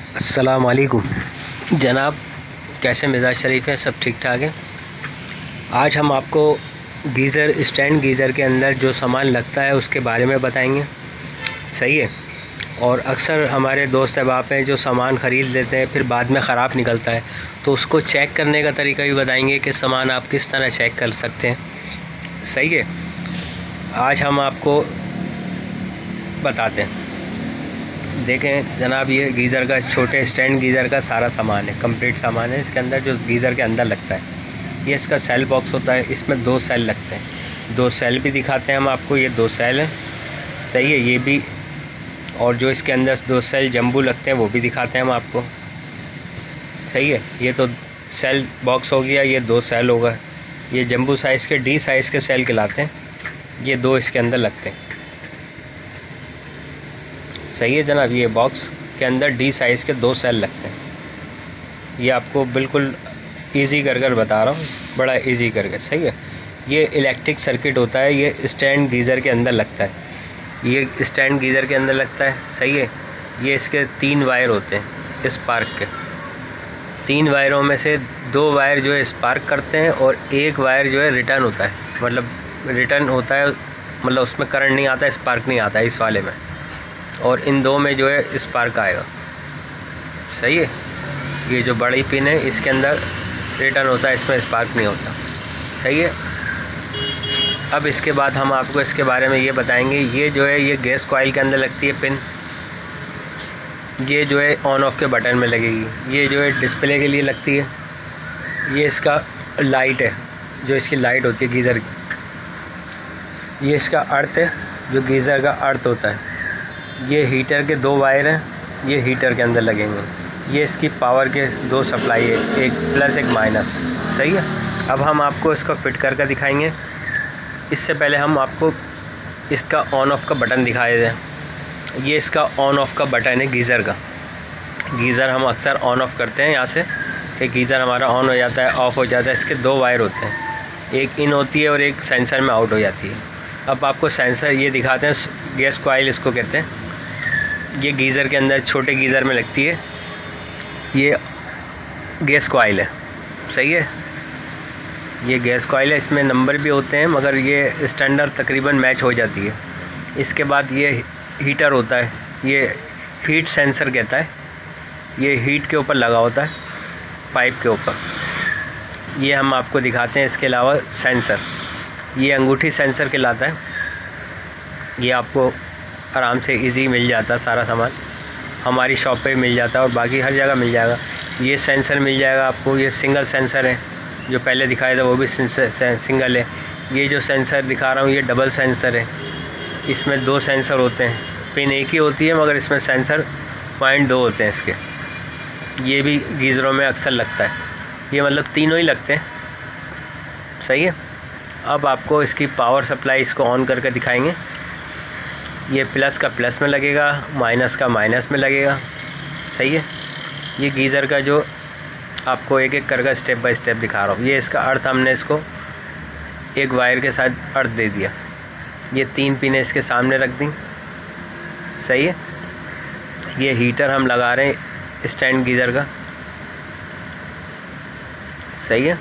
अस्सलाम वालेकुम जनाब, कैसे मिजाज शरीफ है? सब ठीक ठाक है। आज हम आपको गीज़र स्टैंड गीज़र के अंदर जो सामान लगता है उसके बारे में बताएंगे। सही है। और अक्सर हमारे दोस्त अहबाब हैं जो सामान ख़रीद लेते हैं फिर बाद में ख़राब निकलता है, तो उसको चेक करने का तरीका भी बताएंगे कि सामान आप किस तरह चेक कर सकते हैं। सही है। आज हम आपको बताते हैं। देखें जनाब, ये गीज़र का छोटे स्टैंड गीज़र का सारा सामान है, कंप्लीट सामान है। इसके अंदर जो गीज़र के अंदर लगता है ये इसका सेल बॉक्स होता है। इसमें 2 सेल लगते हैं, 2 सेल भी दिखाते हैं हम आपको। ये 2 सेल हैं, सही है, ये भी। और जो इसके अंदर 2 सेल जंबू लगते हैं वो भी दिखाते हैं हम आपको। सही है। ये तो सेल बॉक्स हो गया, ये 2 सेल होगा। ये जंबू साइज़ के डी साइज़ के सेल कहलाते हैं। ये 2 इसके अंदर लगते हैं। सही है जनाब, ये बॉक्स के अंदर डी साइज़ के 2 सेल लगते हैं। ये आपको बिल्कुल इजी कर बता रहा हूँ, बड़ा इजी करके। सही है। ये इलेक्ट्रिक सर्किट होता है, ये स्टैंड गीज़र के अंदर लगता है। ये स्टैंड गीज़र के अंदर लगता है। सही है। ये इसके 3 वायर होते हैं स्पार्क के। 3 वायरों में से 2 वायर जो है स्पार्क करते हैं और 1 वायर जो है रिटर्न होता है। मतलब रिटर्न होता है, मतलब उसमें करंट नहीं आता, स्पार्क नहीं आता इस वाले में। और इन 2 में जो है स्पार्क आएगा। सही है। ये जो बड़ी पिन है इसके अंदर रिटर्न होता है, इसमें स्पार्क नहीं होता। सही है। अब इसके बाद हम आपको इसके बारे में ये बताएंगे। ये जो है ये गैस कॉइल के अंदर लगती है पिन। ये जो है ऑन ऑफ के बटन में लगेगी। ये जो है डिस्प्ले के लिए लगती है। ये इसका लाइट है, जो इसकी लाइट होती है गीज़र की। ये इसका अर्थ है, जो गीज़र का अर्थ होता है। ये हीटर के 2 वायर हैं, ये हीटर के अंदर लगेंगे। ये इसकी पावर के 2 सप्लाई है, एक प्लस एक माइनस। सही है। अब हम आपको इसको फिट करके दिखाएंगे। इससे पहले हम आपको इसका ऑन ऑफ का बटन दिखाए दें। ये इसका ऑन ऑफ का बटन है गीज़र का। गीज़र हम अक्सर ऑन ऑफ़ करते हैं यहाँ से, कि गीज़र हमारा ऑन हो जाता है, ऑफ़ हो जाता है। इसके 2 वायर होते हैं, एक इन होती है और एक सेंसर में आउट हो जाती है। अब आपको सेंसर ये दिखाते हैं, गैस कॉइल इसको कहते हैं। ये गीज़र के अंदर छोटे गीज़र में लगती है। ये गैस कॉइल है। सही है। ये गैस कॉइल है, इसमें नंबर भी होते हैं मगर ये स्टैंडर्ड तकरीबन मैच हो जाती है। इसके बाद ये हीटर होता है, ये हीट सेंसर कहता है। ये हीट के ऊपर लगा होता है, पाइप के ऊपर। ये हम आपको दिखाते हैं। इसके अलावा सेंसर, ये अंगूठी सेंसर कहलाता है। ये आपको आराम से इजी मिल जाता है, सारा सामान हमारी शॉप पे मिल जाता है और बाकी हर जगह मिल जाएगा। ये सेंसर मिल जाएगा आपको। ये सिंगल सेंसर है, जो पहले दिखाया था वो भी सिंगल है। ये जो सेंसर दिखा रहा हूँ ये डबल सेंसर है। इसमें 2 सेंसर होते हैं, पिन एक ही होती है मगर इसमें सेंसर पॉइंट 2 होते हैं इसके। ये भी गीज़रों में अक्सर लगता है। ये मतलब तीनों ही लगते हैं। सही है। अब आपको इसकी पावर सप्लाई इसको ऑन करके दिखाएंगे। ये प्लस का प्लस में लगेगा, माइनस का माइनस में लगेगा। सही है। ये गीज़र का जो आपको एक एक करके स्टेप बाय स्टेप दिखा रहा हूँ। ये इसका अर्थ हमने इसको एक वायर के साथ अर्थ दे दिया। ये 3 पिनें इसके सामने रख दी। सही है। ये हीटर हम लगा रहे हैं स्टैंड गीज़र का। सही है।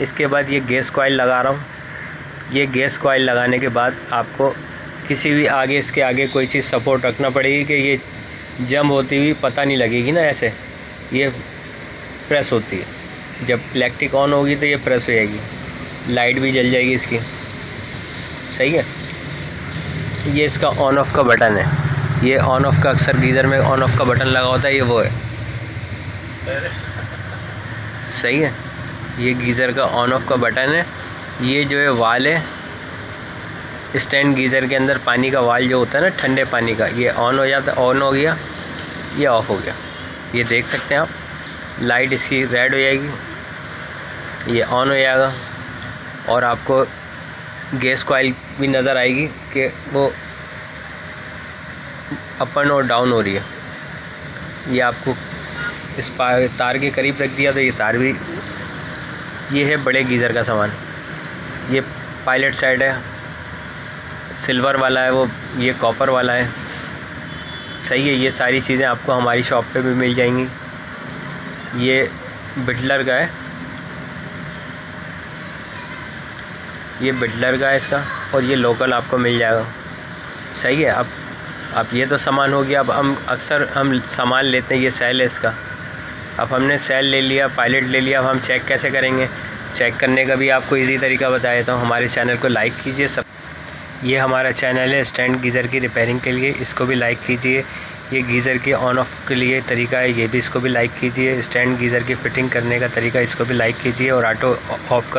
इसके बाद ये गैस कॉइल लगा रहा हूँ। ये गैस कॉइल लगाने के बाद आपको किसी भी आगे इसके आगे कोई चीज़ सपोर्ट रखना पड़ेगी कि ये जंप होती हुई पता नहीं लगेगी ना। ऐसे ये प्रेस होती है, जब इलेक्ट्रिक ऑन होगी तो ये प्रेस हो जाएगी, लाइट भी जल जाएगी इसकी। सही है। ये इसका ऑन ऑफ़ का बटन है। ये ऑन ऑफ़ का अक्सर गीज़र में ऑन ऑफ़ का बटन लगा होता है, ये वो है। सही है। ये गीज़र का ऑन ऑफ़ का बटन है। ये जो है वाल है स्टैंड गीज़र के अंदर, पानी का वाल जो होता है ना ठंडे पानी का, ये ऑन हो जाता है, ऑन हो गया, ये ऑफ़ हो गया। ये देख सकते हैं आप, लाइट इसकी रेड हो जाएगी, ये ऑन हो जाएगा। और आपको गैस कॉइल भी नज़र आएगी कि वो अपन और डाउन हो रही है। ये आपको इस तार के करीब रख दिया तो ये तार भी, ये है बड़े गीज़र का सामान। ये पायलट साइड है, सिल्वर वाला है वो, ये कॉपर वाला है। सही है। ये सारी चीज़ें आपको हमारी शॉप पे भी मिल जाएंगी। ये बिटलर का है, ये बिटलर का है इसका, और ये लोकल आपको मिल जाएगा। सही है। अब ये तो सामान हो गया। अब हम सामान लेते हैं, ये सेल है इसका। अब हमने सेल ले लिया, पायलट ले लिया, अब हम चेक कैसे करेंगे? चेक करने का भी आपको इजी तरीका बताया था। हमारे चैनल को लाइक कीजिए। सब ये हमारा चैनल है स्टैंड गीज़र की रिपेयरिंग के लिए, इसको भी लाइक कीजिए। ये गीज़र के ऑन ऑफ के लिए तरीका है, ये भी इसको भी लाइक कीजिए। स्टैंड गीज़र की फ़िटिंग करने का तरीका, इसको भी लाइक कीजिए। और ऑटो ऑफ